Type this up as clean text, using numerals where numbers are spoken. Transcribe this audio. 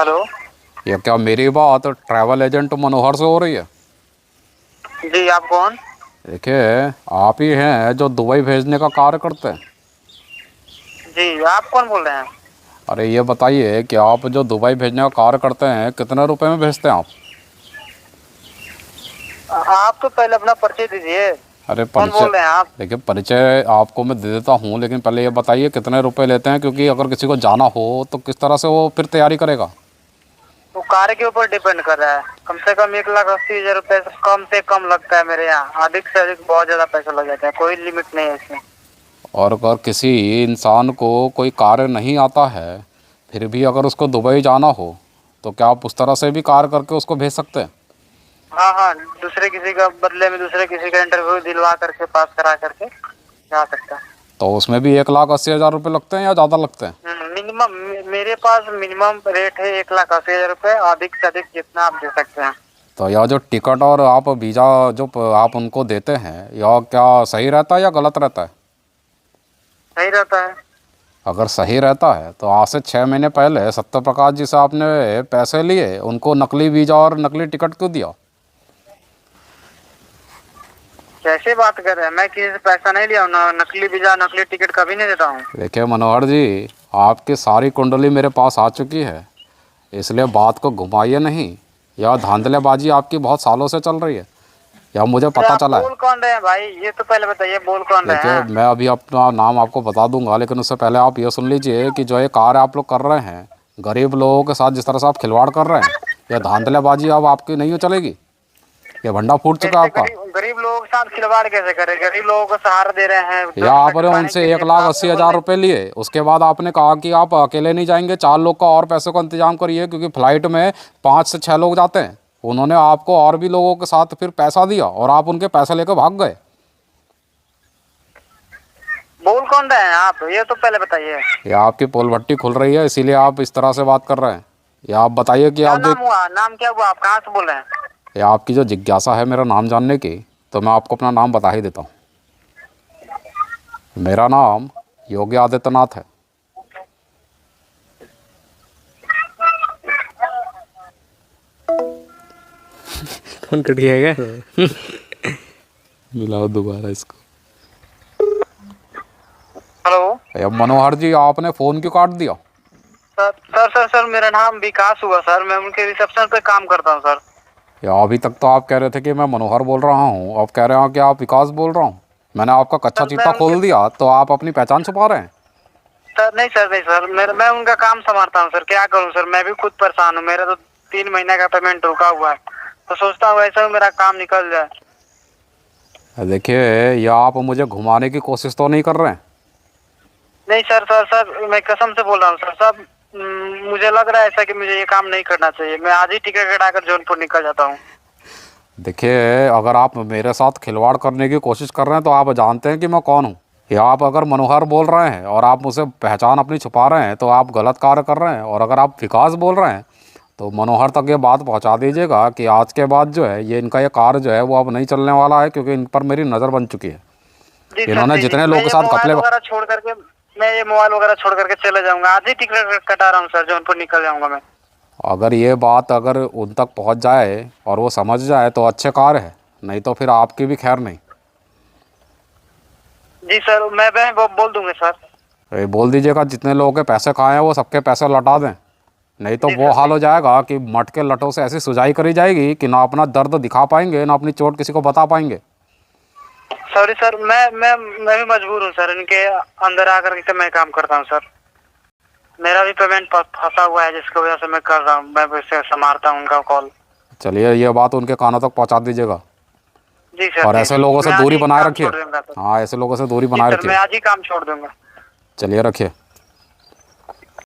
Hello. ये क्या मेरी बात ट्रैवल एजेंट मनोहर से हो रही है? जी, आप कौन? देखिए, आप ही हैं जो दुबई भेजने का कार्य करते हैं। जी, आप कौन बोल रहे हैं? अरे ये बताइए कि आप जो दुबई भेजने का कार्य करते हैं कितने रुपए में भेजते हैं आप? आप तो पहले अपना परिचय दीजिए। अरे कौन परिचय, बोल रहे हैं आप? देखिए परिचय आपको मैं दे देता हूँ, लेकिन पहले ये बताइए कितने रुपए लेते हैं, क्योंकि अगर किसी को जाना हो तो किस तरह से वो फिर तैयारी करेगा। वो कार्य के ऊपर डिपेंड कर रहा है। कम से कम 1,80,000 रुपए कम से कम लगता है मेरे यहाँ। अधिक से अधिक बहुत ज्यादा पैसा लग जाता है, कोई लिमिट नहीं है इसमें। और अगर किसी इंसान को कोई कार्य नहीं आता है, फिर भी अगर उसको दुबई जाना हो, तो क्या आप उस तरह से भी कार्य करके उसको भेज सकते हैं? हाँ हाँ, दूसरे किसी का बदले में दूसरे किसी का इंटरव्यू दिलवा करके पास करा करके जा सकता है। तो उसमें भी 1,80,000 रुपये लगते हैं या ज़्यादा लगते हैं? मिनिमम मेरे पास मिनिमम रेट है 1,80,000 रुपए। अधिक से अधिक जितना आप दे सकते हैं। तो यह जो टिकट और आप वीज़ा जो आप उनको देते हैं, यह क्या सही रहता है या गलत रहता है? सही रहता है। अगर सही रहता है तो आज से 6 महीने पहले सत्यप्रकाश जी से आपने पैसे लिए, उनको नकली वीज़ा और नकली टिकट क्यों दिया? कैसे बात कर रहे हैं? मैं किसी से पैसा नहीं लिया हूं ना। नकली वीजा नकली टिकट कभी नहीं देता हूँ। देखिए मनोहर जी, आपकी सारी कुंडली मेरे पास आ चुकी है, इसलिए बात को घुमाइए नहीं। यह धांधलेबाजी आपकी बहुत सालों से चल रही है, यह मुझे अरे पता आप चला है। बोल कौन रहे हैं भाई? ये तो पहले बताइए, बोल कौन रहे देखिए, हैं? मैं अभी अपना नाम आपको बता दूंगा, लेकिन उससे पहले आप ये सुन लीजिए कि जो ये कार्य आप लोग कर रहे हैं गरीब लोगों के साथ, जिस तरह से आप खिलवाड़ कर रहे हैं, यह धांधलेबाजी अब आपकी नहीं चलेगी। ये भंडा फूट चुका है कैसे आपका। गरीब गरीब लोगों के साथ खिलवाड़ कैसे करें? गरीब लोगों को सहारा दे रहे हैं, दो या पैसा आपने कमाने उनसे के एक लिए, तो लाख आप अस्सी तो बोल हज़ार रहे रुपये लिए, उसके बाद आपने कहा कि आप अकेले नहीं जाएंगे, 4 लोग का और पैसे का इंतजाम करिए, क्योंकि फ़्लाइट में 5 से 6 लोग जाते हैं। उन्होंने आपको और भी लोगों के साथ फिर पैसा दिया और आप उनके पैसे लेकर भाग गए। बोल कौन रहे हैं आप? ये तो पहले बताइए। या आपकी पोल भट्टी खुल रही है, इसीलिए आप इस तरह से बात कर रहे हैं। या आप बताइए कि क्या आप जो, नाम हुआ? नाम क्या हुआ? आप कहाँ से बोल रहे हैं? या आपकी जो जिज्ञासा है मेरा नाम जानने की, तो मैं आपको अपना नाम बता ही देता हूँ। मेरा नाम योगी आदित्यनाथ है। फोन कट गया क्या? मिलाओ दोबारा इसको। हेलो। मनोहर जी, आपने फ़ोन क्यों काट दिया? सर, मेरा नाम विकास हुआ सर। मैं उनके रिसेप्शन पे काम करता हूँ सर। या अभी तक तो आप कह रहे थे कि मैं मनोहर बोल रहा हूँ, अब कह रहे हैं कि आप विकास बोल रहा हूँ। मैंने आपका कच्चा सर मैं चीता उनके खोल दिया, तो आप अपनी पहचान छुपा रहे हैं। सर, मैं उनका काम संभालता हूँ सर। क्या करूँ सर? मैं भी खुद परेशान हूँ। मेरा तो 3 महीने का पेमेंट रुका हुआ है, तो सोचता हूँ ऐसा मेरा काम निकल जाए। देखिए, या आप मुझे घुमाने की कोशिश तो नहीं कर रहे हैं? नहीं सर, मैं कसम से बोल रहा हूँ सर। मुझे लग रहा है ऐसा कि मुझे ये काम नहीं करना चाहिए। मैं आज ही टिकट कटाकर जौनपुर निकल जाता हूँ। देखिए, अगर आप मेरे साथ खिलवाड़ करने की कोशिश कर रहे हैं तो आप जानते हैं कि मैं कौन हूँ। या आप अगर मनोहर बोल रहे हैं और आप मुझसे पहचान अपनी छुपा रहे हैं, तो आप गलत कार्य कर रहे हैं। और अगर आप विकास बोल रहे हैं, तो मनोहर तक ये बात पहुंचा दीजिएगा कि आज के बाद जो है, ये इनका ये कार्य जो है वो अब नहीं चलने वाला है, क्योंकि इन पर मेरी नज़र बन चुकी है। जी सर, इन्होंने जी जी। जितने लोगों के साथ घपले, मैं ये मोबाइल वगैरह छोड़ करके चले जाऊंगा। आज ही टिकट कटा रहा हूँ सर, जौनपुर निकल जाऊंगा मैं। अगर ये बात अगर उन तक पहुंच जाए और वो समझ जाए तो अच्छे कार्य है, नहीं तो फिर आपकी भी खैर नहीं। जी सर, मैं बोल दूंगा सर। ये बोल दीजिएगा, जितने लोगों के पैसे खाए हैं वो सबके पैसे लौटा दें, नहीं तो जी वो सर, हाल हो जाएगा कि मट के लटों से ऐसी सुजाई करी जाएगी कि ना अपना दर्द दिखा पाएंगे, ना अपनी चोट किसी को बता पाएंगे। Sorry sir. मैं भी मजबूर हूँ सर। इनके अंदर आकर के मैं काम करता हूँ सर। मेरा भी पेमेंट फंसा हुआ है, जिसकी वजह से मैं कर रहा हूँ। मैं वैसे संभालता हूँ उनका कॉल। चलिए, ये बात उनके कानों तक पहुंचा दीजिएगा। जी सर। और ऐसे लोगों से दूरी बनाए रखिए। दूंगा हाँ, ऐसे लोगों से दूरी बनाए सर, रखिए। मैं आज ही काम छोड़ दूंगा। चलिए, रखिए।